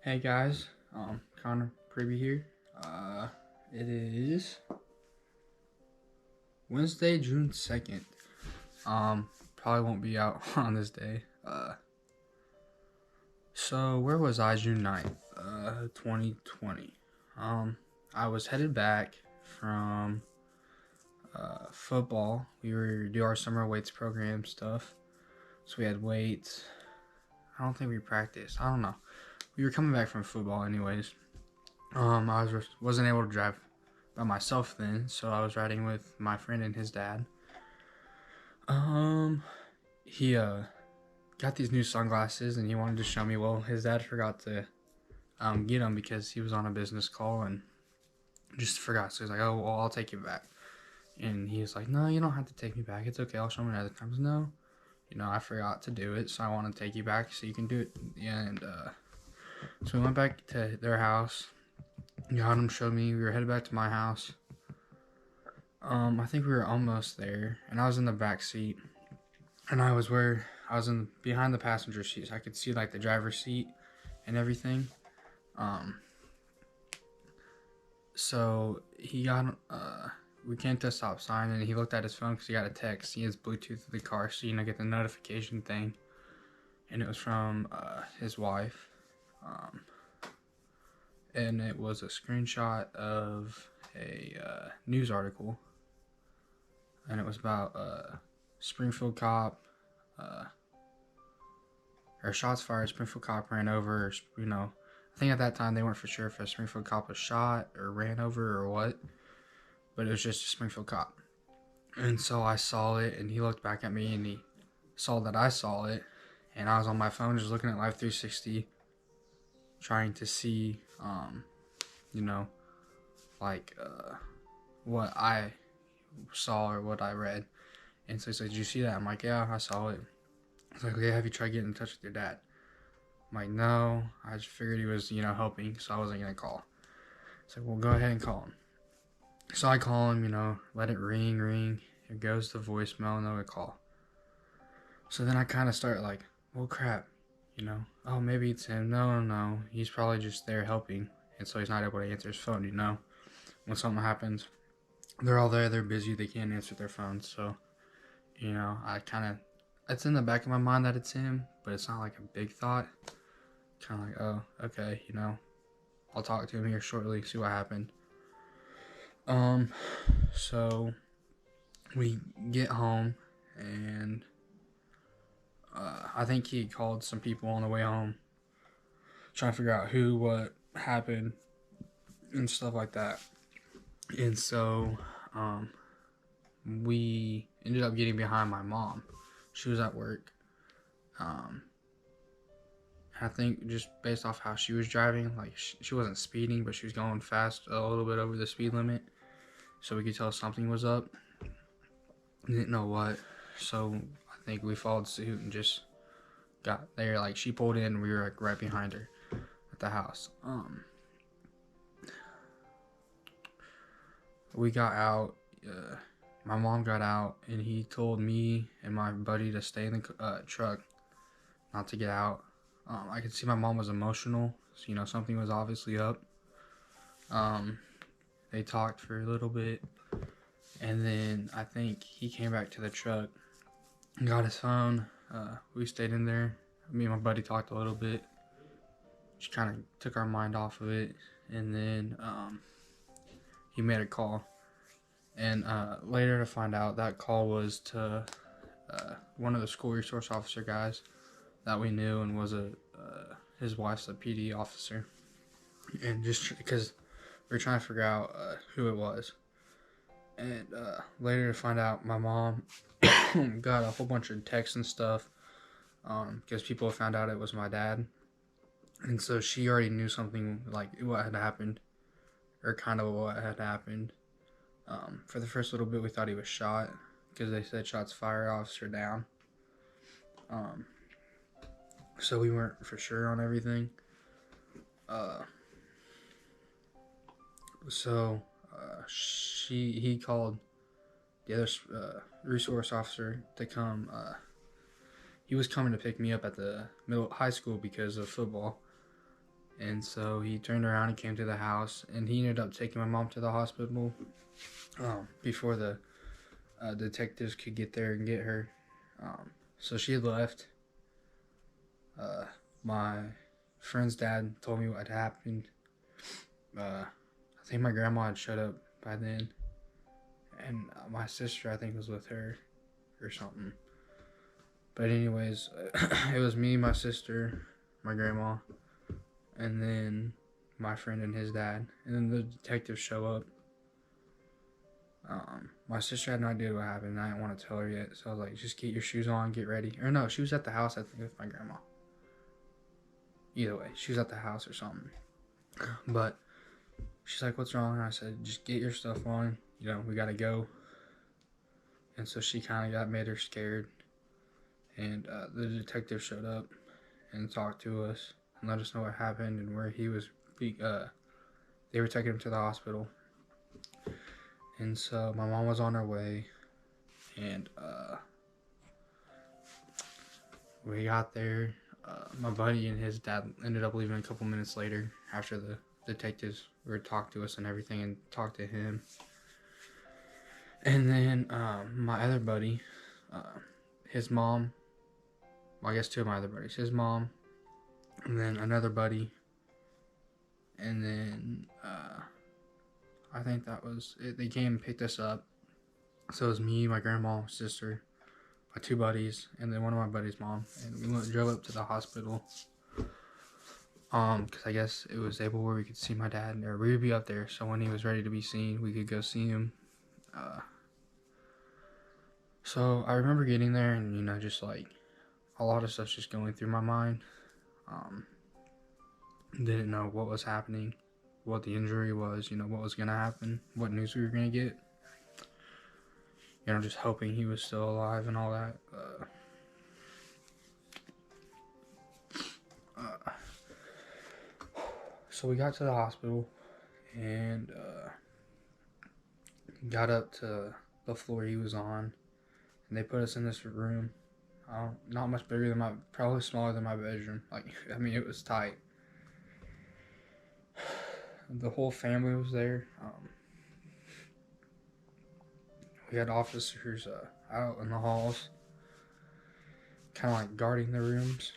Hey guys, Connor Privy here. It is Wednesday, June 2nd. Probably won't be out on this day. So where was I June 9th, 2020? I was headed back from football. We were do our summer weights program stuff. So we had weights. I don't think we practiced. I don't know. We were coming back from football anyways. Wasn't able to drive by myself then, so I was riding with my friend and his dad. He got these new sunglasses and he wanted to show me. Well, his dad forgot to get them because he was on a business call and just forgot. So he's like, "Oh, well, I'll take you back." And he was like, "No, you don't have to take me back. It's okay. I'll show me another time." I was, "No, I forgot to do it, so I want to take you back so you can do it." Yeah, and so we went back to their house. Got him, showed me. We were headed back to my house. I think we were almost there, and I was in the back seat, and I was behind the passenger seat, so I could see like the driver's seat and everything. So we came to a stop sign, and he looked at his phone because he got a text. He has Bluetooth in the car, so get the notification thing, and it was from his wife, and it was a screenshot of a news article. And it was about Springfield cop, or shots fired. Springfield cop ran over. I think at that time they weren't for sure if a Springfield cop was shot or ran over or what, but it was just a Springfield cop. And so I saw it, and he looked back at me, and he saw that I saw it, and I was on my phone just looking at Live 360, trying to see, what I saw or what I read. And so he's like, "Did you see that?" I'm like, "Yeah, I saw it." He's like, "Okay, have you tried getting in touch with your dad?" I'm like, "No, I just figured he was, helping, so I wasn't gonna call." He's like, "Well, go ahead and call him." So I call him, let it ring. It goes to voicemail, no call. So then I kind of start like, well, crap, oh, maybe it's him. No, he's probably just there helping, and so he's not able to answer his phone, when something happens. They're all there, they're busy, they can't answer their phones, so, it's in the back of my mind that it's him, but it's not like a big thought. Kind of like, oh, okay, I'll talk to him here shortly, see what happened. So we get home, and I think he called some people on the way home, trying to figure out who, what happened, and stuff like that. And so, we ended up getting behind my mom. She was at work. I think just based off how she was driving, like she wasn't speeding, but she was going fast, a little bit over the speed limit. So we could tell something was up. Didn't know what. So I think we followed suit and just got there. Like she pulled in, we were like right behind her at the house. We got out. My mom got out, and he told me and my buddy to stay in the truck, not to get out. I could see my mom was emotional, so something was obviously up. They talked for a little bit, and then I think he came back to the truck, got his phone. We stayed in there. Me and my buddy talked a little bit. Just kind of took our mind off of it, and then he made a call. And later to find out that call was to one of the school resource officer guys that we knew, and was his wife's a PD officer. And just because we were trying to figure out who it was. And later to find out my mom got a whole bunch of texts and stuff because people found out it was my dad. And so she already knew something, like what had happened, or kind of what had happened. For the first little bit, we thought he was shot because they said shots fired, officer down. So we weren't for sure on everything. He called the other resource officer to come. He was coming to pick me up at the high school because of football. And so he turned around and came to the house, and he ended up taking my mom to the hospital before the detectives could get there and get her. So she had left. My friend's dad told me what had happened. I think my grandma had showed up by then, and my sister, I think, was with her or something. But anyways, it was me, my sister, my grandma, and then my friend and his dad. And then the detectives show up. My sister had no idea what happened. I didn't want to tell her yet, so I was like, just get your shoes on, get ready. Or no, she was at the house, I think, with my grandma. Either way, she was at the house or something. But she's like, what's wrong? And I said, just get your stuff on. You know, we got to go. And so she kind of made her scared. And the detective showed up and talked to us and let us know what happened and where he was. They were taking him to the hospital. And so my mom was on her way. And we got there. My buddy and his dad ended up leaving a couple minutes later after the detectives were talked to us and everything and talked to him. And then my other buddy, his mom, well, I guess two of my other buddies, his mom, and then another buddy, and then I think that was it. They came and picked us up. So it was me, my grandma, my sister, my two buddies, and then one of my buddies' mom, and we drove up to the hospital. Because I guess it was able where we could see my dad, or we would be up there, so when he was ready to be seen, we could go see him. So I remember getting there, and, you know, just like a lot of stuff's just going through my mind. Didn't know what was happening, what the injury was, you know, what was going to happen, what news we were going to get. You know, just hoping he was still alive and all that. So we got to the hospital and got up to the floor he was on, and they put us in this room. Not much bigger than probably smaller than my bedroom. Like, I mean, it was tight. The whole family was there. We had officers out in the halls, kind of like guarding the rooms.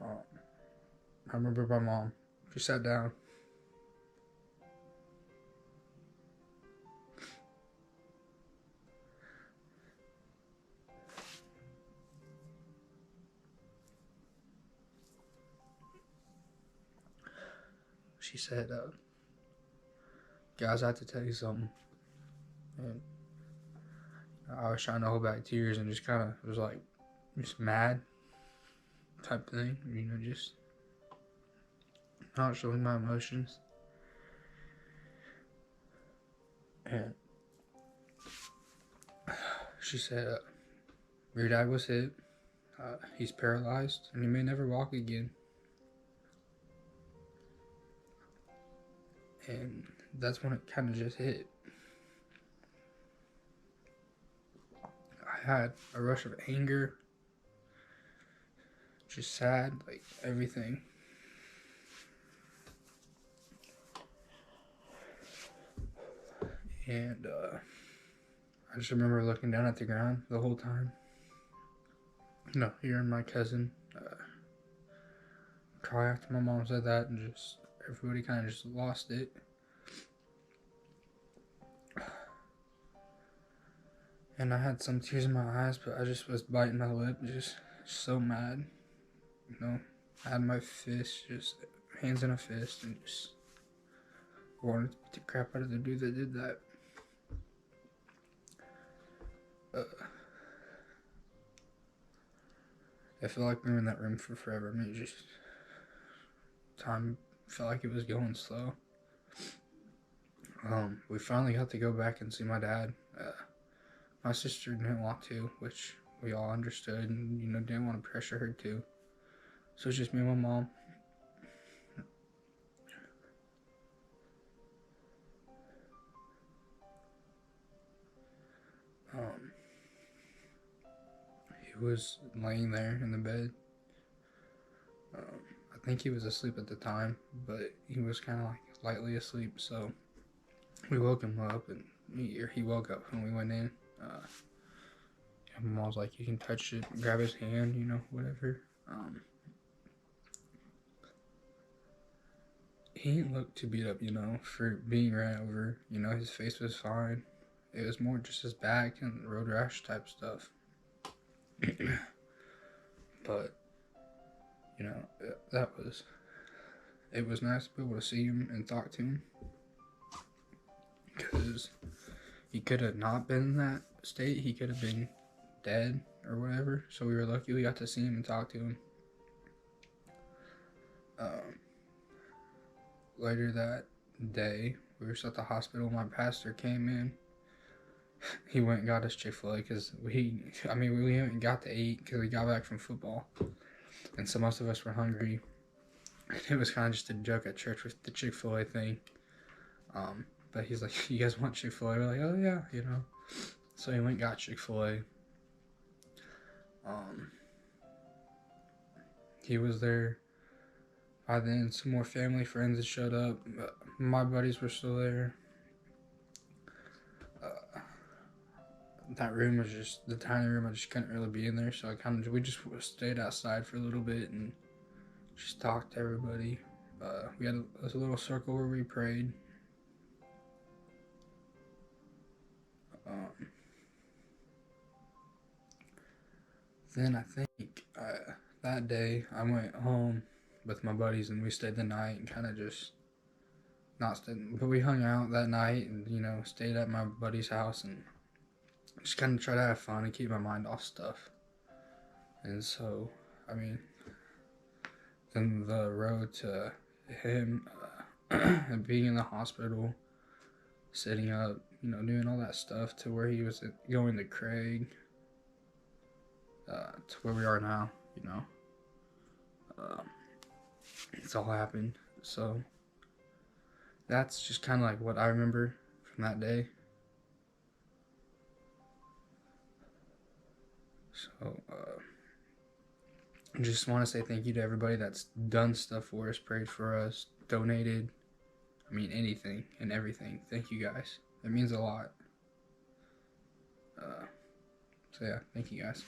I remember my mom. She sat down. She said, guys, I have to tell you something. And I was trying to hold back tears and just kind of was like, just mad type thing. You know, just not showing my emotions. And she said, your dad was hit. He's paralyzed and he may never walk again. And that's when it kind of just hit. I had a rush of anger, just sad, like everything. And I just remember looking down at the ground the whole time. You know, hearing my cousin cry after my mom said that, and just everybody kind of just lost it. And I had some tears in my eyes, but I just was biting my lip, just so mad. You know, I had my fist, just hands in a fist, and just wanted to beat the crap out of the dude that did that. I feel like we were in that room for forever. I mean, just time felt like it was going slow. We finally got to go back and see my dad. My sister didn't want to, which we all understood, and, you know, didn't want to pressure her to. So it's just me and my mom. who was laying there in the bed. I think he was asleep at the time, but he was kind of like lightly asleep. So we woke him up, and he woke up when we went in. My mom was like, "You can touch it, grab his hand, whatever." He didn't look too beat up, for being ran over. His face was fine. It was more just his back and road rash type stuff. But, it was nice to be able to see him and talk to him. Because he could have not been in that state. He could have been dead or whatever. So we were lucky we got to see him and talk to him. Later that day, we were at the hospital. My pastor came in. He went and got us Chick-fil-A because we haven't got to eat because we got back from football. And so most of us were hungry. It was kind of just a joke at church with the Chick-fil-A thing. But he's like, "You guys want Chick-fil-A?" We're like, "Oh yeah, So he went and got Chick-fil-A. He was there. By then, some more family friends had showed up. My buddies were still there. That room was just the tiny room. I just couldn't really be in there, so we just stayed outside for a little bit and just talked to everybody. We had a little circle where we prayed. Then I think that day I went home with my buddies and we stayed the night and kind of just not stayed, but we hung out that night and stayed at my buddy's house and just kind of try to have fun and keep my mind off stuff. And so, then the road to him and being in the hospital, sitting up, doing all that stuff to where he was going to Craig, to where we are now, it's all happened. So that's just kind of like what I remember from that day. So I just want to say thank you to everybody that's done stuff for us, prayed for us, donated. Anything and everything. Thank you guys. It means a lot. So yeah, thank you guys.